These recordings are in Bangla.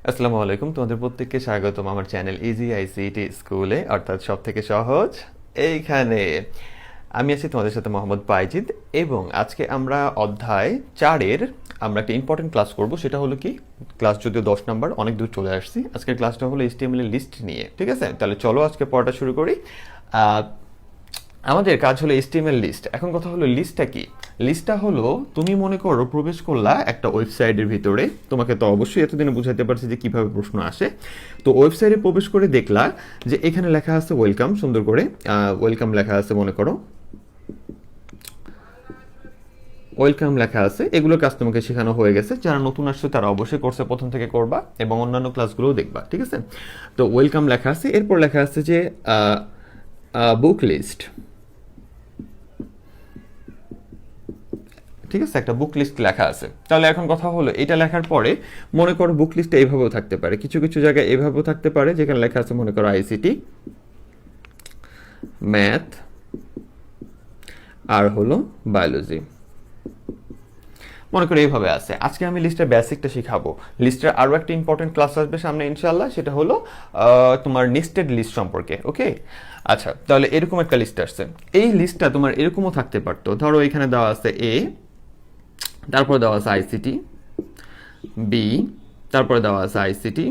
আসসালামু আলাইকুম, তোমাদের প্রত্যেককে স্বাগতম আমার চ্যানেল ইজি আইসিটি স্কুলে, অর্থাৎ সব থেকে সহজ। এইখানে আমি আছি তোমাদের সাথে মোহাম্মদ বাইজিদ, এবং আজকে আমরা অধ্যায় 4-এর আমরা একটা ইম্পর্টেন্ট ক্লাস করব। সেটা হলো কি, ক্লাস যদিও 10 নাম্বার, অনেক দূর চলে আসছি। আজকের ক্লাসটা হলো HTML এর লিস্ট নিয়ে, ঠিক আছে? তাহলে চলো আজকে পড়াটা শুরু করি। আমাদের কাজ হলো HTML লিস্ট। এখন কথা হলো লিস্টটা কি? লিস্টটা হলো, তুমি মনে করো প্রবেশ করলা একটা ওয়েবসাইটের ভিতরে। তোমাকে তো অবশ্যই এতদিনে বুঝাতে পারছি যে কিভাবে প্রশ্ন আসে। তো ওয়েবসাইটে প্রবেশ করে দেখলা যে এখানে লেখা আছে ওয়েলকাম, সুন্দর করে ওয়েলকাম লেখা আছে, মনে করো ওয়েলকাম লেখা আছে। এগুলোর কাজ তোমাকে শেখানো হয়ে গেছে। যারা নতুন আসছে তারা অবশ্যই কোর্সে প্রথম থেকে করবা এবং অন্যান্য ক্লাসগুলোও দেখবা, ঠিক আছে? তো ওয়েলকাম লেখা আছে, এরপর লেখা আছে যে বুক লিস্ট, ঠিক আছে? একটা বুক লিস্ট লেখা আছে। তাহলে এখন কথা হলো, এটা লেখার পরে মনে করো বুক লিস্টটা এইভাবেও থাকতে পারে, কিছু কিছু জায়গায় এইভাবেও থাকতে পারে, যেখানে লেখা আছে মনে করো আইসিটি, ম্যাথ, আর হলো বায়োলজি। মনে করো এইভাবে আছে। আজকে আমি লিস্টের বেসিকটা শিখাবো। লিস্টের আরও একটা ইম্পর্টেন্ট ক্লাস আসবে সামনে ইনশাল্লাহ, সেটা হলো তোমার নেস্টেড লিস্ট সম্পর্কে। ওকে, আচ্ছা, তাহলে এরকম একটা লিস্ট আসছে। এই লিস্টটা তোমার এরকমও থাকতে পারতো। ধরো এখানে দেওয়া আছে এ, তারপর দেওয়া আছে আইসিটি, বি, তারপরে দেওয়া আছে আইসিটি,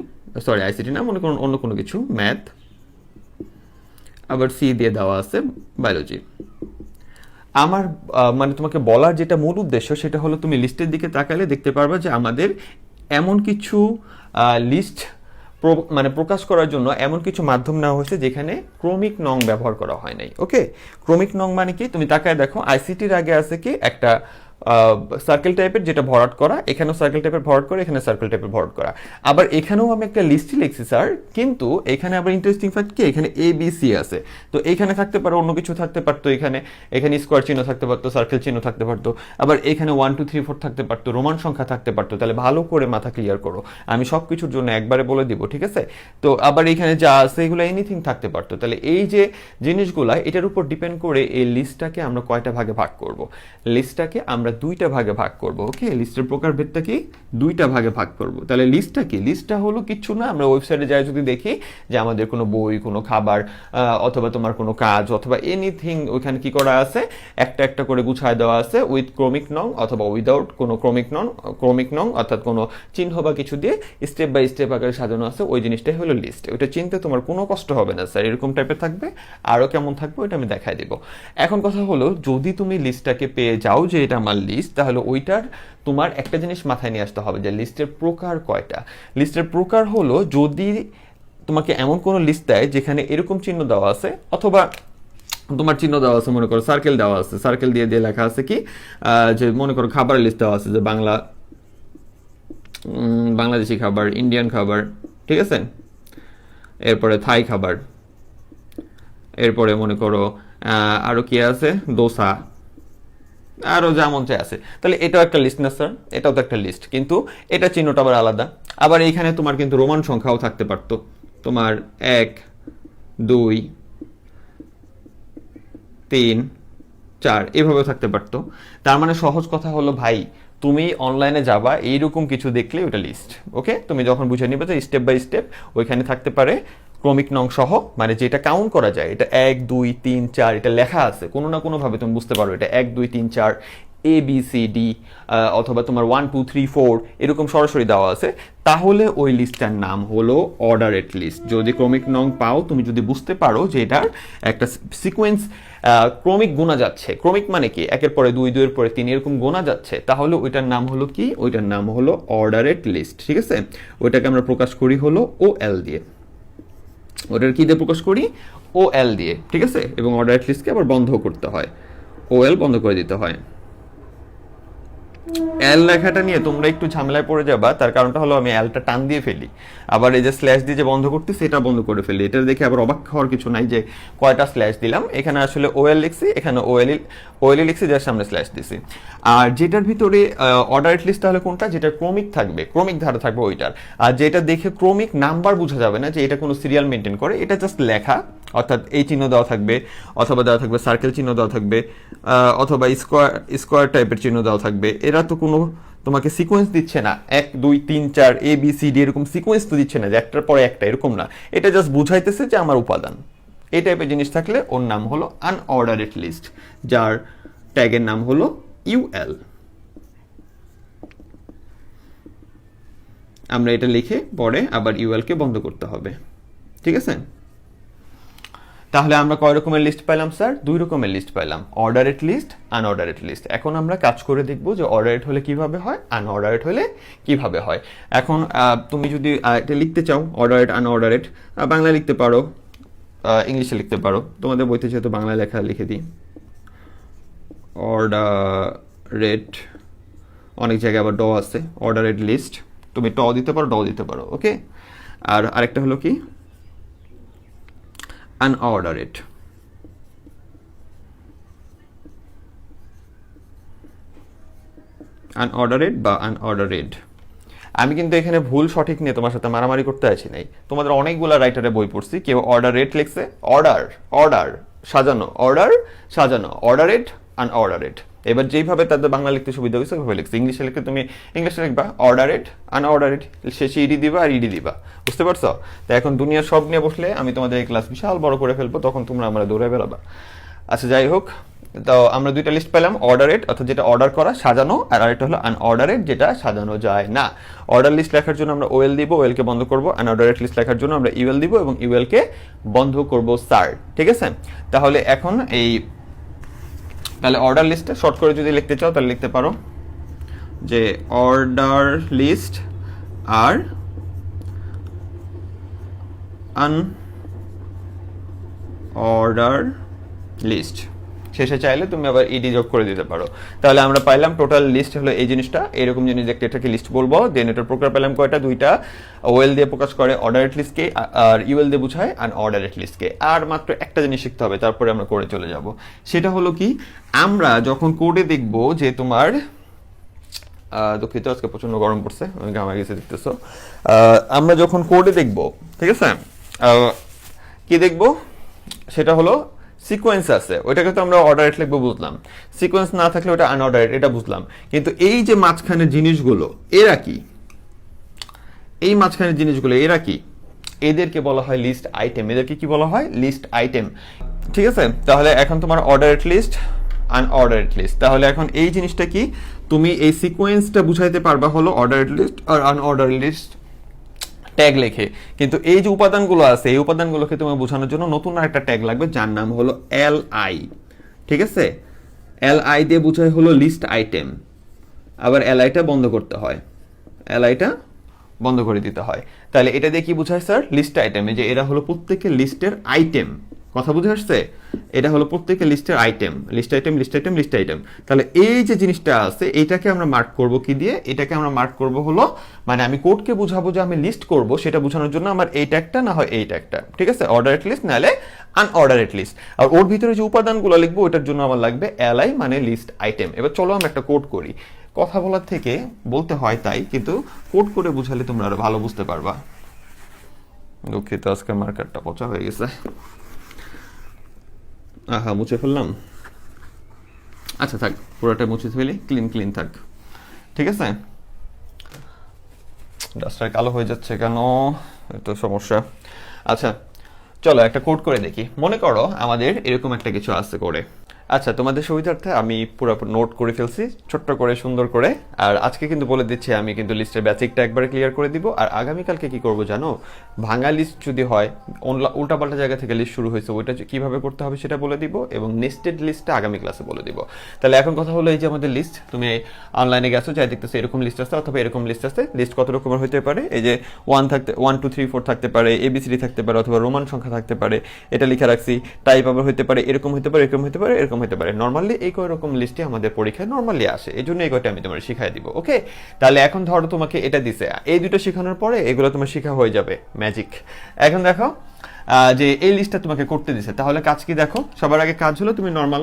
সরি আইসিটি না, মনে করুন অন্য কোনো কিছু, ম্যাথ, আবার সি দিয়ে দেওয়া আছে বায়োলজি। আমার মানে তোমাকে বলার যেটা মূল উদ্দেশ্য, সেটা হলো তুমি লিস্টের দিকে তাকালে দেখতে পারবে যে আমাদের এমন কিছু লিস্ট মানে প্রকাশ করার জন্য এমন কিছু মাধ্যম নেওয়া হয়েছে যেখানে ক্রমিক নং ব্যবহার করা হয় নাই। ওকে, ক্রমিক নং মানে কি? তুমি তাকায় দেখো, আইসিটির আগে আছে কি একটা সার্কেল টাইপের, যেটা ভরাট করা, এখানেও সার্কেল টাইপের ভরাট করা, এখানে সার্কেল টাইপের ভরাট করা। আবার এখানেও আমি একটা লিস্টই লিখছি স্যার, কিন্তু এখানে আবার ইন্টারেস্টিং ফ্যাক্ট কি, এখানে এ বি সি আছে। তো এখানে থাকতে পারে অন্য কিছু থাকতে পারতো, এখানে এখানে স্কোয়ার চিহ্ন থাকতে পারতো, সার্কেল চিহ্ন থাকতে পারতো, আবার এখানে 1 2 3 4 থাকতে পারতো, রোমান সংখ্যা থাকতে পারতো। তাহলে ভালো করে মাথা ক্লিয়ার করো, আমি সব কিছুর জন্য একবারে বলে দিব, ঠিক আছে? তো আবার এখানে যা আছে এগুলো এনিথিং থাকতে পারতো। তাহলে এই যে জিনিসগুলা, এটার উপর ডিপেন্ড করে এই লিস্টটাকে আমরা কয়টা ভাগে ভাগ করব? লিস্টটাকে আমরা দুইটা ভাগে ভাগ করব। ওকে, লিস্টের প্রকারভেদটা কি? দুইটা ভাগে ভাগ করব। তাহলে লিস্টটা কি? লিস্টটা হলো কিচ্ছু না, আমরা ওয়েবসাইটে যাই যদি দেখি যে আমাদের কোনো বই, কোনো খাবার, অথবা তোমার কোনো কাজ, অথবা এনিথিং ওইখানে কি করা আছে, একটা একটা করে গুছায় দেওয়া আছে উইথ ক্রমিক নং অথবা উইদাউট কোনো ক্রমিক নং অর্থাৎ কোনো চিহ্ন বা কিছু দিয়ে স্টেপ বাই স্টেপ আকারে সাজানো আছে। ওই জিনিসটাই হলো লিস্ট। ওইটা চিনতে তোমার কোনো কষ্ট হবে না স্যার, এরকম টাইপের থাকবে। আরও কেমন থাকবে ওইটা আমি দেখাই দিব। এখন কথা হলো, যদি তুমি লিস্টটাকে পেয়ে যাও যে এটা আমার লিস্ট, তাহলে ওইটার তোমার একটা জিনিস মাথায় নিয়ে আসতে হবে যে লিস্টের প্রকার কয়টা। লিস্টের প্রকার হলো, যদি তোমাকে এমন কোনো লিস্ট দেয় যেখানে এরকম চিহ্ন দেওয়া আছে, অথবা তোমার চিহ্ন দেওয়া আছে, মনে করো সার্কেল দেওয়া আছে, সার্কেল দিয়ে দিয়ে লেখা আছে কি, যে মনে করো খাবারের লিস্ট দেওয়া আছে, যে বাংলাদেশি খাবার, ইন্ডিয়ান খাবার, ঠিক আছে? এরপরে থাই খাবার, এরপরে মনে করো আরো কি আছে, দোসা, আরো যেমন চাই আছে। তাহলে এটাও একটা লিস্ট না স্যার? এটাও তো একটা লিস্ট, কিন্তু এটা চিহ্নটা আবার আলাদা। আবার এইখানে তোমার কিন্তু রোমান সংখ্যাও থাকতে পারতো, তোমার 1 2 3 4 এভাবেও থাকতে পারতো। তার মানে সহজ কথা হলো ভাই, তুমি অনলাইনে যাবা, এইরকম কিছু দেখলে ওটা লিস্ট। ওকে, তুমি যখন বুঝে নিবে যে স্টেপ বাই স্টেপ ওইখানে থাকতে পারে ক্রমিক নং সহ, মানে যেটা কাউন্ট করা যায়, এটা 1 2 3 4 এটা লেখা আছে, কোনো না কোনো ভাবে তুমি বুঝতে পারো এটা 1 2 3 4 এ বি সি ডি, অথবা তোমার 1 2 3 4 এরকম সরাসরি দেওয়া আছে। তাহলে ওই লিস্টটার নাম হলো অর্ডারেড লিস্ট। যদি ক্রমিক নং পাও, তুমি যদি বুঝতে পারো যে এটার একটা সিকোয়েন্স ক্রমিক গোনা যাচ্ছে, ক্রমিক মানে কি, 1 এর পরে 2 2 এর পরে 3 এরকম গোনা যাচ্ছে, তাহলে ওইটার নাম হলো কি, ওইটার নাম হলো অর্ডারেড লিস্ট। ঠিক আছে, ওইটাকে আমরা প্রকাশ করি হলো ও এল দিয়ে। ওটার কি দিয়ে প্রকাশ করি? ও এল দিয়ে, ঠিক আছে? এবং অর্ডারেড লিস্টকে আবার বন্ধ করতে হয়, ও এল বন্ধ করে দিতে হয়। এল লেখাটা নিয়ে তোমরা একটু ঝামেলায় পড়ে যাবা, তার কারণটা হলো আমি এলটা টান দিয়ে ফেলি, আবার এই যে স্ল্যাশ দিয়ে যে বন্ধ করতে সেটা বন্ধ করে ফেলি। এটা দেখে আবার অবাক হওয়ার কিছু নাই যে কয়টা স্ল্যাশ দিলাম। এখানে আসলে ওএল লিখছি, এখানে ওএল লিখছি, যার সামনে স্ল্যাশ দিছি। আর যেটার ভিতরে অর্ডারেড লিস্ট তাহলে কোনটা, যেটা ক্রমিক থাকবে, ক্রমিক ধারা থাকবে ওইটার। আর যেটা দেখে ক্রমিক নাম্বার বোঝা যাবে না যে এটা কোনো সিরিয়াল মেনটেন করে, এটা জাস্ট লেখা, অর্থাৎ এই চিহ্ন দেওয়া থাকবে, অথবা দেওয়া থাকবে সার্কেল চিহ্ন দেওয়া থাকবে, অথবা স্কোয়ার টাইপের চিহ্ন দেওয়া থাকবে। এরা তো কোনো তোমাকে সিকোয়েন্স দিচ্ছে না 1 2 3 4 এ বি সি ডি এরকম সিকোয়েন্স তো দিচ্ছে না যে একটার পরে একটা, এরকম না। এটা জাস্ট বুঝাইতেছে যে আমার উপাদান। এই টাইপের জিনিস থাকলে ওর নাম হলো আনঅর্ডারেড লিস্ট, যার ট্যাগের নাম হলো ইউএল। আমরা এটা লিখে পরে আবার ইউএল কে বন্ধ করতে হবে, ঠিক আছে? তাহলে আমরা কয় রকমের লিস্ট পেলাম স্যার? 2 রকমের লিস্ট পেলাম, অর্ডারেড লিস্ট, আনঅর্ডারেড লিস্ট। এখন আমরা কাজ করে দেখব যে অর্ডারেড হলে কিভাবে হয়, আনঅর্ডারেড হলে কিভাবে হয়। এখন তুমি যদি এটা লিখতে চাও অর্ডারেড আনঅর্ডারেড, বাংলা লিখতে পারো, ইংলিশে লিখতে পারো, তোমাদের বইতে যেহেতু বাংলা লেখা লিখে দিই। অর্ডারেড, অনেক জায়গায় আবার ড আছে, অর্ডারেড লিস্ট, তুমি ট দিতে পারো, ড দিতে পারো, ওকে? আর আরেকটা হলো কি আনঅর্ডারেড। আনঅর্ডারেড বা আনঅর্ডারেড। আমি কিন্তু এখানে ভুল সঠিক নিয়ে তোমার সাথে মারামারি করতে আসি নাই। তোমাদের অনেকগুলো রাইটারে বই পড়ছি, কেউ অর্ডারেড লিখছে, অর্ডার অর্ডার সাজানো, অর্ডার সাজানো, অর্ডারেড আনঅর্ডারেড। এবার যেইভাবে তাদের বাংলা লিখতে সুবিধা হয়েছে ওইভাবে লিখছে। ইংলিশে লিখে তুমি ইংলিশে লিখবা অর্ডারেড আনঅর্ডারেড, শেষে ইডি দিবা আর ইডি দিবা, বুঝতে পারছো? তো এখন দুনিয়ার সব নিয়ে বসলে আমি তোমাদের এই ক্লাস বিশাল বড় করে ফেলবো, তখন তোমরা আমরা দৌড়ে বেড়াবা। আচ্ছা যাই হোক, তো আমরা দুইটা লিস্ট পেলাম, অর্ডারেড অর্থাৎ যেটা অর্ডার করা সাজানো, আর আরেকটা হলো আনঅর্ডারেড যেটা সাজানো যায় না। অর্ডার লিস্ট লেখার জন্য আমরা ওএল দিব, ওএল কে বন্ধ করব। আনঅর্ডারেড লিস্ট লেখার জন্য আমরা ইউএল দিব এবং ইউএল কে বন্ধ করব স্যার, ঠিক আছে? তাহলে এখন তাহলে অর্ডার লিস্টে শর্ট করে যদি লিখতে চাও তাহলে লিখতে পারো যে অর্ডার লিস্ট আর আনঅর্ডার লিস্ট, শেষে চাইলে তুমি আবার ইডি যোগ করে দিতে পারো। তাহলে আমরা পাইলাম টোটাল লিস্ট হলো এই জিনিসটা, এরকম জিনিস দেখতে এটাকে লিস্ট বলবো। দেন এটার প্রকার পেলাম কয়টা? 2টা। ওএল দিয়ে প্রকাশ করে অর্ডারেড লিস্টকে, আর ইউএল দিয়ে বোঝায় আনঅর্ডারেড লিস্টকে। আর মাত্র একটা জিনিস শিখতে হবে, তারপরে আমরা করে চলে যাব। সেটা হলো কি, আমরা যখন কোডে দেখব যে তোমার দুঃখিত আজকে প্রচন্ড গরম পড়ছে, আমি ঘামা গেছে দেখতেছো। আমরা যখন কোডে দেখব, ঠিক আছে, কি দেখব সেটা হলো সিকোয়েন্স আছে, ওইটাকে তো আমরা অর্ডারেড লিখবো বুঝলাম। সিকোয়েন্স না থাকলে ওটা আনঅর্ডারেড, এটা বুঝলাম। কিন্তু এই যে মাঝখানের জিনিসগুলো এরা কি, এই মাঝখানের জিনিসগুলো এরা কি, এদেরকে বলা হয় লিস্ট আইটেম। এদেরকে কি বলা হয়? লিস্ট আইটেম, ঠিক আছে? তাহলে এখন তোমার অর্ডারেড লিস্ট, আনঅর্ডারেড লিস্ট। তাহলে এখন এই জিনিসটা কি, তুমি এই সিকোয়েন্সটা বুঝাইতে পারবা হলো অর্ডারেড লিস্ট আর আনঅর্ডারেড লিস্ট ট্যাগ লেখে। কিন্তু এই যে উপাদানগুলো আছে এই উপাদানগুলোকে তোমার বোঝানোর জন্য নতুন আরেকটা ট্যাগ লাগবে, যার নাম হলো এলআই, ঠিক আছে? এলআই দিয়ে বোঝায় হলো লিস্ট আইটেম। আবার এলআইটা বন্ধ করতে হয়, এলআইটা বন্ধ করে দিতে হয়। তাহলে এটা দিয়ে কি বোঝায় স্যার? List item. এই যে এরা হলো প্রত্যেকের লিস্টের আইটেম, কথা বুঝে আসছে? এটা হলো প্রত্যেকের লিস্টের item, list item, list item, list item. তাহলে এই যে জিনিসটা আছে এটাকে আমরা মার্ক করব কি দিয়ে? এটাকে আমরা মার্ক করব হলো, মানে আমি কোডকে বুঝাবো যে আমি লিস্ট করব, সেটা বোঝানোর জন্য আমার এই ট্যাগটা না হয় এই ট্যাগটা, ঠিক আছে? অর্ডারেড লিস্ট নাহলে আনঅর্ডারেড লিস্ট। আর ওর ভিতরে যে উপাদানগুলো লিখবো ওটার জন্য আমার লাগবে এলআই মানে লিস্ট আইটেম। এবার চলো আমরা একটা কোড করি। কথা বলার থেকে বলতে হয় তাই, কিন্তু কোড করে বুঝালে তোমরা আরো ভালো বুঝতে পারবা। দুঃখিত আজকে মার্কারটা পচা হয়ে গেছে, আহা মুছে ফেললাম। আচ্ছা থাক, পুরোটা মুছে ফেলি, ক্লিন ক্লিন থাক, ঠিক আছে? ডাস্টার কালো হয়ে যাচ্ছে কেন? এত সমস্যা। আচ্ছা চলো একটা কোড করে দেখি। মনে করো আমাদের এরকম একটা কিছু আছে করে। আচ্ছা তোমাদের সুবিধার্থে আমি পুরো নোট করে ফেলছি ছোট্ট করে সুন্দর করে। আর আজকে কিন্তু বলে দিচ্ছি আমি কিন্তু লিস্টের বেসিকটা একবারে ক্লিয়ার করে দিব। আর আগামীকালকে কি করব জানো? ভাঙা লিস্ট যদি হয়, উল্টাপাল্টা জায়গা থেকে লিস্ট শুরু হয়েছে ওইটা কিভাবে করতে হবে সেটা বলে দিব, এবং নেস্টেড লিস্টটা আগামী ক্লাসে বলে দিব। তাহলে এখন কথা হলো এই যে আমাদের লিস্ট, তুমি অনলাইনে গেছো যাই দেখতেছো এরকম লিস্ট আছে অথবা এরকম লিস্ট আছে। লিস্ট কত রকমের হতে পারে? এই যে 1 2 3 4 থাকতে পারে, এবিসিডি থাকতে পারে, অথবা রোমান সংখ্যা থাকতে পারে, এটা লিখে রাখছি। টাইপ আবার হতে পারে, এরকম হতে পারে, এরকম হতে পারে, এরকম হতে পারে। নরমালি এই কয় রকম লিস্টে আমাদের পরীক্ষায় নরমালি আসে, এই জন্য এই কয়টা আমি তোমার শিখাই দিব, ওকে? তাহলে এখন ধরো তোমাকে এটা দিছে, এই দুটো শেখানোর পরে এগুলো তোমার শেখা হয়ে যাবে, ম্যাজিক। এখন দেখো যে এই লিস্টটা তোমাকে করতে দিছে, তাহলে কাজ কি দেখো? সবার আগে কাজ হলো তুমি নরমাল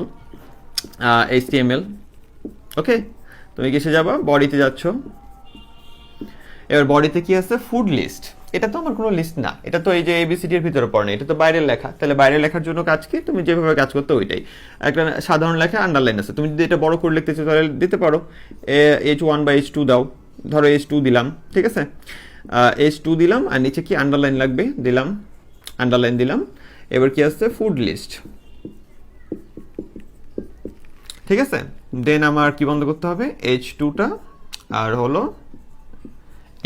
HTML, ওকে? তুমি কিসে যাবা? বডিতে যাচ্ছ। এবার বডিতে কি আছে? Food list. এটা তো আমার কোনো লিস্ট না, এটা তো এই যে এবিসিডি এর ভিতরে পড়ে না, এটা তো বাইরের লেখা। তাহলে বাইরের লেখার জন্য কাজ কি, তুমি যেভাবে কাজ করতে ওইটাই। একটা সাধারণ লেখা আন্ডারলাইন আছে, তুমি যদি এটা বড় করে লিখতে চাও তাহলে দিতে পারো H1/H2 দাও, ধরো H2 দিলাম, ঠিক আছে, H2 দিলাম, আর নিচে কি আন্ডারলাইন লাগবে দিলাম, আন্ডারলাইন দিলাম। এবার কি আসছে, ফুড লিস্ট, ঠিক আছে। দেন আমার কি বন্ধ করতে হবে, H2টা আর হলো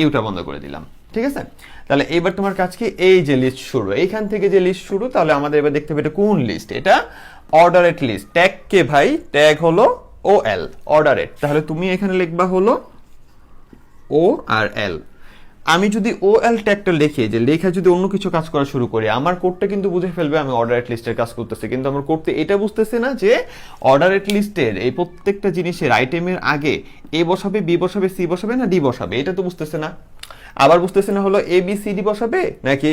ইউটা বন্ধ করে দিলাম, ঠিক আছে। তাহলে এইবার তোমার কাজ কি, এই যে লিস্ট শুরু, এইখান থেকে যে লিস্ট শুরু, তাহলে আমাদের এবার দেখতে হবে এটা কোন লিস্ট, এটা অর্ডারেট লিস্ট। ট্যাগ কে ভাই, ট্যাগ হলো OL, অর্ডারেট। তাহলে তুমি এখানে লিখবা হলো O আর L। আমি যদি OL ট্যাগটা লিখে যে লেখা যদি অন্য কিছু কাজ করা শুরু করি, আমার কোডটা কিন্তু বুঝে ফেলবে আমি অর্ডারেট লিস্টের কাজ করতেছি, কিন্তু আমার করতে এটা বুঝতেছে না যে অর্ডারেট লিস্টের এই প্রত্যেকটা জিনিসের আইটেমের আগে A বসাবে, B বসাবে, C বসাবে না D বসাবে, এটা তো বুঝতেছে না। আবার বুঝতেছে না হলো ABCD বসাবে নাকি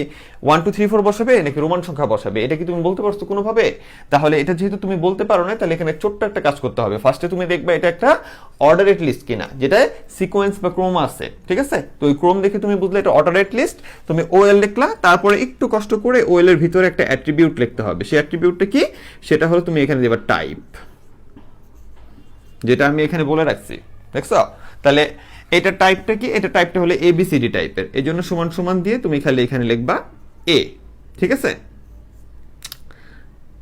1 2 3 4 বসাবে নাকি রোমান সংখ্যা বসাবে, এটা কি তুমি বলতে পারছো কোনোভাবে? তাহলে এটা যেহেতু তুমি বলতে পারো না, তাহলে এখানে ছোট্ট একটা কাজ করতে হবে। ফার্স্টে তুমি দেখবে এটা একটা অর্ডারেট লিস্ট কিনা, যেটা সিকোয়েন্স বা ক্রম আছে, ঠিক আছে। তো ওই ক্রম দেখে তুমি বুঝলে এটা অর্ডারেট লিস্ট, তুমি OL লিখলা, তারপরে একটু কষ্ট করে OL এর ভিতরে একটা অ্যাট্রিবিউট লিখতে হবে। সেই অ্যাট্রিবিউটটা কি, সেটা হলো তুমি এখানে দেবা টাইপ, যেটা আমি এখানে বলে রাখছি, দেখছো। তাহলে এটা টাইপটা কি, এটা টাইপটা হলো ABCD টাইপের, এই জন্য সমান সমান দিয়ে তুমি খালি এখানে লিখবা A, ঠিক আছে।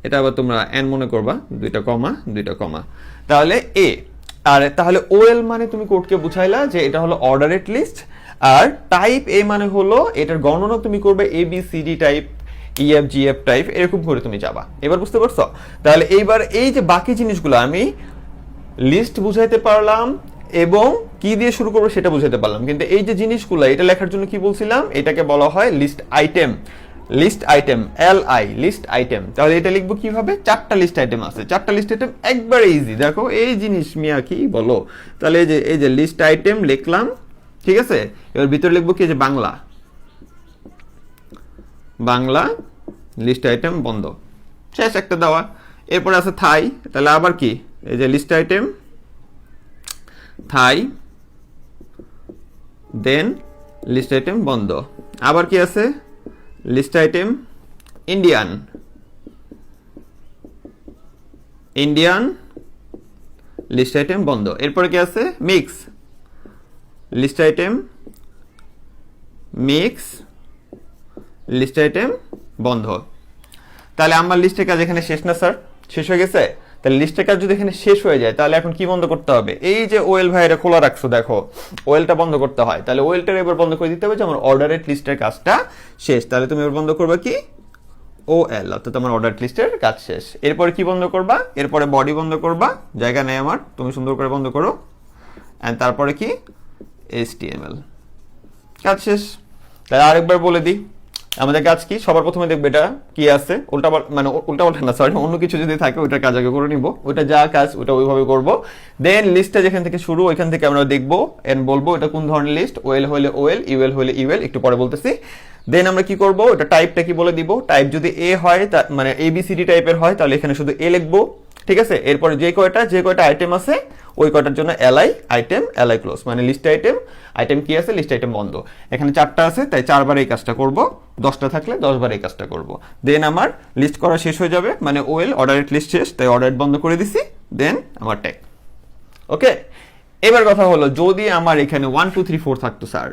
এটা আবার তোমরা এন মনে করবা, দুইটা কমা, তাহলে A। আর তাহলে OL মানে তুমি কোডকে বুঝাইলা যে এটা হলো অর্ডারেট লিস্ট, আর টাইপ A মানে হলো এটার গণনা তুমি করবে ABCD টাইপ, EFGF টাইপ, এরকম করে তুমি যাবা। এবার বুঝতে পারছো? তাহলে এইবার এই যে বাকি জিনিসগুলো আমি লিস্ট বুঝাইতে পারলাম এবং কি দিয়ে শুরু করবো সেটা বুঝাইতে পারলাম, কিন্তু এই যে জিনিসগুলো এটা লেখার জন্য কি বলছিলাম, এটাকে বলা হয় list item, list item, LI, list item. তাহলে এটা লিখবো কিভাবে, চারটা লিস্ট আইটেম আছে, চারটা লিস্ট আইটেম একবারে ইজি, দেখো এই জিনিস মিয়া কি বলো। তাহলে এই যে লিস্ট আইটেম লিখলাম, ঠিক আছে। এবার ভিতরে লিখবো কি, যে বাংলা লিস্ট আইটেম বন্ধ, শেষ একটা দেওয়া। এরপরে আছে থাই, তাহলে আবার কি, এই যে list item Thai, then list item বন্ধ। আবার কি আছে, list item Indian, list item বন্ধ। এরপরে কি আছে, mix, list item list item বন্ধ। তাহলে আমার লিস্টের কাজ এখানে শেষ না স্যার, শেষ হয়ে গেছে। তাহলে লিস্টের কাজ যদি এখানে শেষ হয়ে যায়, তাহলে এখন কি বন্ধ করতে হবে, এই যে OL ভাই এটা খোলা রাখছো, দেখো OLটা বন্ধ করতে হয়, তাহলে OLটা এবার বন্ধ করে দিতে হবে যে আমার অর্ডারেট লিস্টের কাজটা শেষ। তাহলে তুমি এবার বন্ধ করবে কি, OL, অর্থাৎ আমার অর্ডারেট লিস্টের কাজ শেষ। এরপরে কি বন্ধ করবা, এরপরে বডি বন্ধ করবা, জায়গা নেই আমার, তুমি সুন্দর করে বন্ধ করো, এন্ড তারপরে কি HTML, কাজ শেষ। তাহলে আরেকবার বলে দিই আমাদের কাজ কি। সবার প্রথমে দেখবে এটা কি আছে, উল্টা না, সরি, অন্য কিছু যদি থাকে ওইটার কাজ আগে করে নিব, ওইটা যা কাজ ওইটা ওইভাবে করব। দেন লিস্টটা যেখান থেকে শুরু ওইখান থেকে আমরা দেখবো এন্ড বলবো এটা কোন ধরনের লিস্ট, OL হলে OL, UL হলে UL, একটু পরে বলতেছি। দেন আমরা কি করব, এটা টাইপটা কি বলে দিব, টাইপ যদি A হয় মানে ABCD টাইপের হয় তাহলে এখানে শুধু A লিখবো, ঠিক আছে। এরপরে যে কয়টা আইটেম আছে ওই কয়টার জন্য LI আইটেম, LI ক্লোজ, মানে লিস্ট আইটেম কি আছে, লিস্ট আইটেম বন্ধ। এখানে 4টা আছে তাই 4বার এই কাজটা করব, 10টা থাকলে 10 বার এই কাজটা করব। দেন আমার লিস্ট করা শেষ হয়ে যাবে, মানে OL অর্ডারেট লিস্ট শেষ, তাই অর্ডারেট বন্ধ করে দিছি। দেন আমার ট্যাগ, ওকে। এবার কথা হলো যদি আমার এখানে 1 2 3 4 থাকতো স্যার,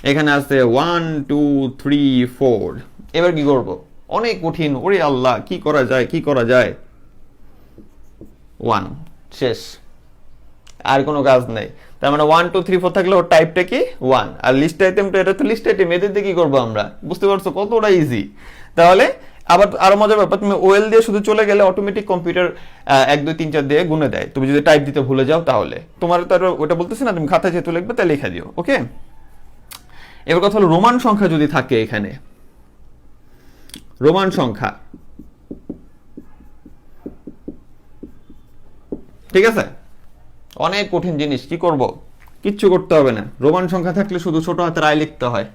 এখানে আছে 1 2 3 4, এবার কি করব, অনেক কঠিন, ওরে আল্লাহ কি করা যায় 1 শেষ, আর কোনো কাজ নাই। তার মানে 1 2 3 4 থাকলে ওর টাইপটা কি 1, আর লিস্ট আইটেমটা এটা তো লিস্ট আইটেম, এদের দিয়ে কি করবো আমরা, বুঝতে পারছো কতটা ইজি। তাহলে আবার আরো মজার ব্যাপার, তুমি OL দিয়ে শুধু চলে গেলে অটোমেটিক কম্পিউটার 1 2 3 4 দিয়ে গুনে দেয়, তুমি যদি টাইপ দিতে ভুলে যাও তাহলে তোমার তো ওটা বলতেছি না, তুমি খাতায় যেহেতু লিখবে তাই লিখে দিও, ওকে। এবার কথা হলো রোমান সংখ্যা যদি থাকে, এখানে রোমান সংখ্যা, ঠিক আছে, অনেক কঠিন জিনিস, কি করব, কিচ্ছু করতে হবে না। রোমান সংখ্যা থাকলে শুধু ছোট হাতের I লিখতে হয়,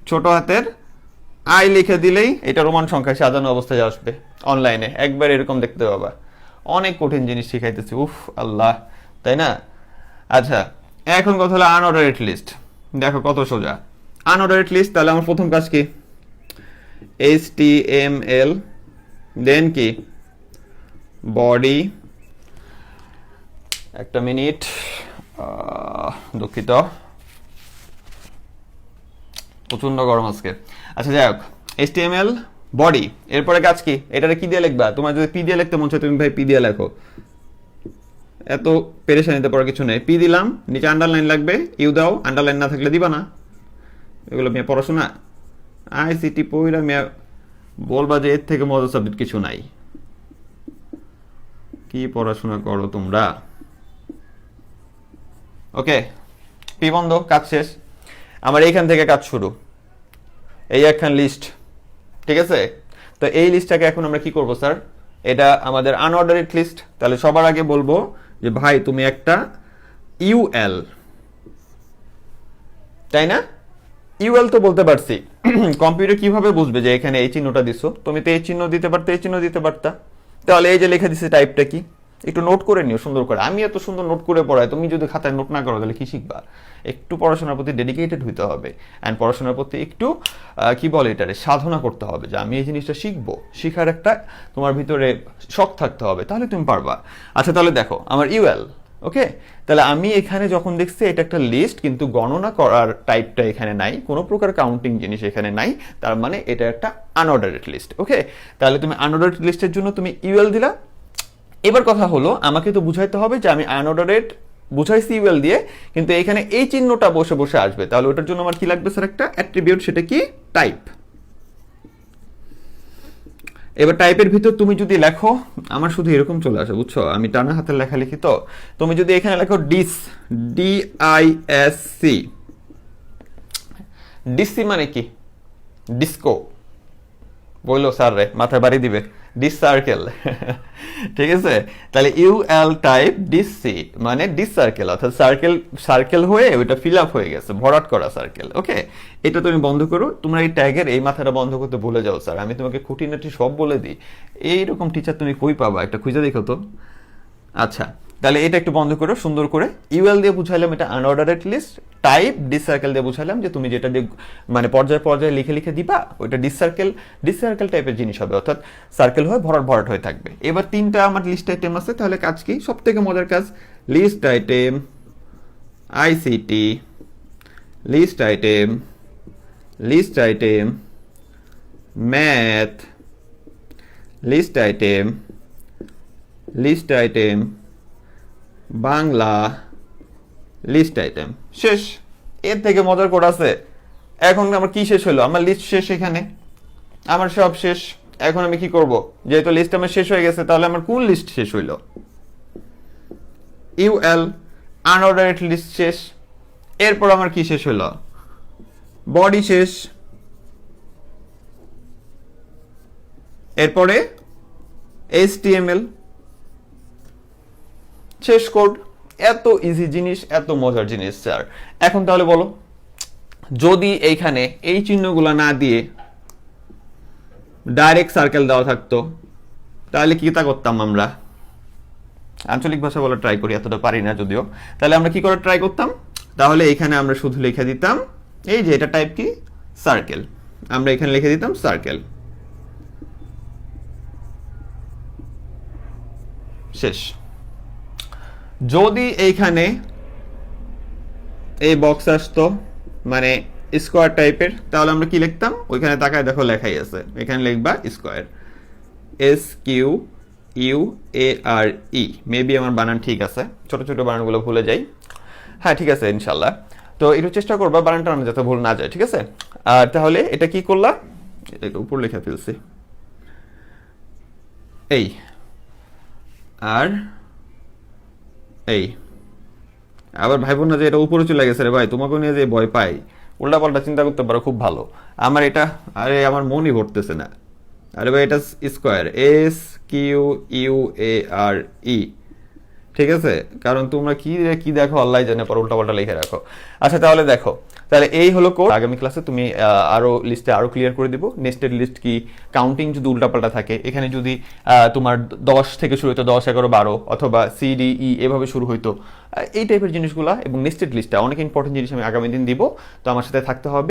ছোট হাতের I লিখে দিলেই এটা রোমান সংখ্যায় সাজানো অবস্থায় আসবে অনলাইনে, একবার এরকম দেখতে পাবা। অনেক কঠিন জিনিস শিখাইতেছি, উফ আল্লাহ, তাই না। আচ্ছা এখন কথা হলো আনঅর্ডারেড লিস্ট, দেখো কত সোজা। আনঅর্ডারেড লিস্ট, তাহলে আমার প্রথম কাজ কি, HTML, দেন কি বডি, একটা মিনিট, দুঃখিত প্রচন্ড গরম আজকে। আচ্ছা যাই হোক, HTML বডি, এরপরে কাজ কি, এটারে কি দিয়ে লিখবা, তোমার যদি পি দিয়ে লিখতে মন চায় তুমি ভাই পি দিয়ে লেখো, এত পেরেশানিতে পড়ার কিছু নেই। পি দিলাম, নিচে আন্ডারলাইন লাগবে, ইউ দাও, আন্ডারলাইন না থাকলে দিবা না। এগুলো মেয়ে পড়াশোনা ICT পড়া মেয়ে বলবা যে এর থেকে মজার সাবজেক্ট কিছু নাই। কি পড়াশোনা করো তোমরা। ওকে, পি বন্ধ, কাজ শেষ। আমার এইখান থেকে কাজ শুরু, এই একখান লিস্ট, ঠিক আছে। তো এই লিস্টটাকে এখন আমরা কি করব স্যার, এটা আমাদের আনঅর্ডারেড লিস্ট। তাহলে সবার আগে বলবো যে ভাই তুমি একটা ইউএল, তাই না, ইউএল তো বলতে পারছি। কম্পিউটার কিভাবে বুঝবে যে এখানে এই চিহ্নটা দিছো, তুমি তো এই চিহ্ন দিতে পারতে, এই চিহ্ন দিতে পারতা। তাহলে এই যে লেখা দিছে টাইপটা কি, একটু নোট করে নিও সুন্দর করে। আমি এত সুন্দর নোট করে পড়াই, তুমি যদি খাতায় নোট না করো তাহলে কি শিখবা। একটু পড়াশোনার প্রতি ডেডিকেটেড হইতে হবে, অ্যান্ড পড়াশোনার প্রতি একটু কি বলে এটারে সাধনা করতে হবে, যে আমি এই জিনিসটা শিখবো, শিখার একটা তোমার ভিতরে শখ থাকতে হবে, তাহলে তুমি পারবা। আচ্ছা তাহলে দেখো আমার ইউএল, ওকে। তাহলে আমি এখানে যখন দেখছি এটা একটা লিস্ট, কিন্তু গণনা করার টাইপটা এখানে নাই, কোনো প্রকার কাউন্টিং জিনিস এখানে নাই, তার মানে এটা একটা আনঅর্ডারেড লিস্ট, ওকে। তাহলে তুমি আনঅর্ডারেড লিস্টের জন্য তুমি ইউএল দিলা। এবার কথা হলো আমাকে তো বুঝাইতে হবে যে আমি আনঅর্ডারেড বুঝাইছি ইউএল দিয়ে, কিন্তু এখানে এই চিহ্নটা বসে বসে আসবে। তাহলে ওটার জন্য আমার কি লাগবে স্যার, একটা অ্যাট্রিবিউট, সেটা কি টাইপ। এবার টাইপের ভিতর তুমি যদি লেখো, আমার শুধু এরকম চলে আসে বুঝছো, আমি টানা হাতের লেখা লিখি তো। তুমি যদি এখানে লেখো DISC, ডিসি মানে কি, ডিস্কো, বললো স্যার রে মাথায় বাড়ি দিবে, ডিস সার্কেল, ঠিক আছে। তাহলে ইউএল টাইপ ডিসি মানে ডিস সার্কেল, অর্থাৎ সার্কেল সার্কেল হয়ে ওইটা ফিল আপ হয়ে গেছে, ভরাট করা সার্কেল, ওকে। এটা তুমি বন্ধ করো। তোমরা এই ট্যাগের এই মাথাটা বন্ধ করতে ভুলে যাও স্যার, আমি তোমাকে খুঁটিনাটি সব বলে দিই। এইরকম টিচার তুমি কই পাবা, একটা খুঁজে দেখো তো। আচ্ছা তাহলে এটা একটু বন্ধ করো সুন্দর করে। ইউএল দিয়ে বুঝাইলাম এটা আনঅর্ডারেড লিস্ট, টাইপ ডিস সার্কেল দিয়ে বুঝাইলাম যে তুমি যেটা দিয়ে মানে পর্যায়ে পর্যায়ে লিখে লিখে দিবা ওইটা ডিস সার্কেল টাইপের জিনিস হবে, অর্থাৎ সার্কেল হয়ে ভরাট ভরাট হয়ে থাকবে। এবার তিনটা আমার লিস্ট আইটেম আছে, তাহলে কাজ কি, সব থেকে মজার কাজ, list item, ICT, list item, list item, math, list item, list item, Bangla, list item, শেষ। এর থেকে মজার কোড আছে? এখন আমার কি শেষ হলো, আমার লিস্ট শেষ, এখানে আমার সব শেষ। এখন আমি কি করব, যেহেতু লিস্ট আমার শেষ হয়ে গেছে, তাহলে আমার কোন লিস্ট শেষ হইলো, ইউএল আনঅর্ডারেড লিস্ট শেষ। এরপর আমার কি শেষ হইলো, বডি শেষ। এরপরে HTML শেষ কোড। এত ইজি জিনিস, এত মজার জিনিস স্যার। এখন তাহলে বলো, যদি এইখানে এই চিহ্নগুলো না দিয়ে ডাইরেক্ট সার্কেল দেওয়া থাকতো, তাহলে কি তা করতাম আমরা? আঞ্চলিক ভাষা বলা ট্রাই করি, এতটা পারি না যদিও। তাহলে আমরা কি করে ট্রাই করতাম, তাহলে এখানে আমরা শুধু লিখে দিতাম এই যে এটা টাইপ কি, সার্কেল। আমরা এখানে লিখে দিতাম সার্কেল, শেষ। যদি এইখানে এই বক্স আসতো মানে স্কোয়ার টাইপের, তাহলে আমরা কি লিখতাম, ওইখানে তাকায় দেখো লেখাই আছে, এখানে লিখবা স্কোয়ার, SQUARE। মেবি আমার বানান ঠিক আছে, ছোট ছোট বানানগুলো ভুলে যাই। হ্যাঁ ঠিক আছে ইনশাল্লাহ। তো একটু চেষ্টা করবা বানানটা যাতে ভুল না যায়, ঠিক আছে। আর তাহলে এটা কি করলাম, এটাকে উপর লিখে ফেলছি, এই আর এই। আবার ভাইবোন না যে এটা উপরে চলে গেছে রে ভাই, তোমাকে নিয়ে যে ভয় পাই, উল্টা পাল্টা চিন্তা করতে পারো, খুব ভালো। আমার এটা, আরে আমার মনই ভরতেছে না। আরে ভাই এটা স্কোয়ার, SQUARE, ঠিক আছে। কারণ তোমরা কি দেখো আল্লাহ জানে, পর উল্টা পাল্টা লিখে রাখো। আচ্ছা তাহলে দেখো, তাহলে এই হলো কোড। আগামী ক্লাসে তুমি আরো লিস্টে আরো ক্লিয়ার করে দিব। নেস্টেড লিস্ট কি, কাউন্টিং যদি উল্টাপাল্টা থাকে, এখানে যদি তোমার 10 থেকে শুরু হতো, 10, 11, 12, অথবা CDE এভাবে শুরু হইতো, এই টাইপের জিনিসগুলা এবং নেস্টেড লিস্টটা অনেক ইম্পর্টেন্ট জিনিস আমি আগামী দিন দিব। তো আমার সাথে থাকতে হবে।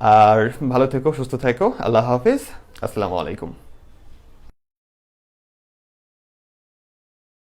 আর ভালো থেকো, সুস্থ থেকো। আল্লাহ হাফেজ। আসসালামু আলাইকুম।